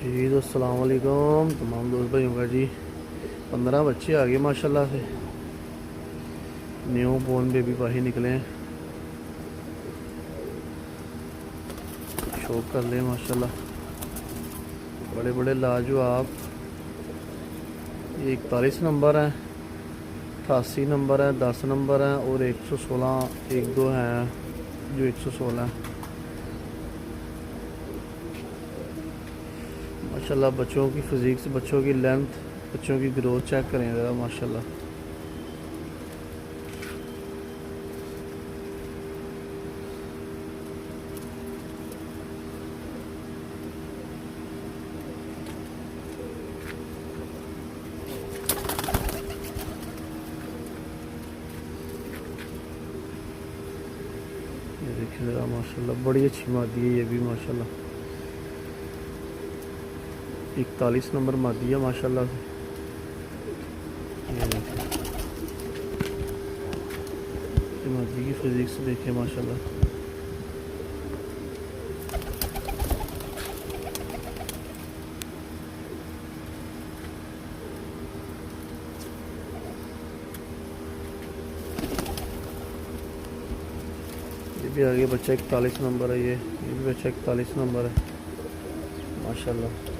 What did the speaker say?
जी तो अस्सलाम वालेकुम तमाम दोस्त भाइयों का जी। 15 बच्चे आ गए माशाल्लाह से। न्यू बोर्न बेबी पाही निकले हैं। शौक कर लें माशाल्लाह, बड़े बड़े लाजवाब। ये 41 नंबर है, 88 नंबर है, 10 नंबर है और 116 एक दो हैं जो 116 है। माशाल्लाह बच्चों की फिजिक्स, बच्चों की लेंथ, बच्चों की ग्रोथ चेक करें ज़रा माशाल्लाह। ये देखिए ज़रा माशाल्लाह, बड़ी अच्छी मादी है ये भी माशाल्लाह। 41 नंबर मादी है माशाल्लाह से। ये देखिए मादी की फिजिक्स देखिए माशाल्लाह। ये भी आगे बच्चा 41 नंबर है। ये भी बच्चा 41 नंबर है माशाल्लाह।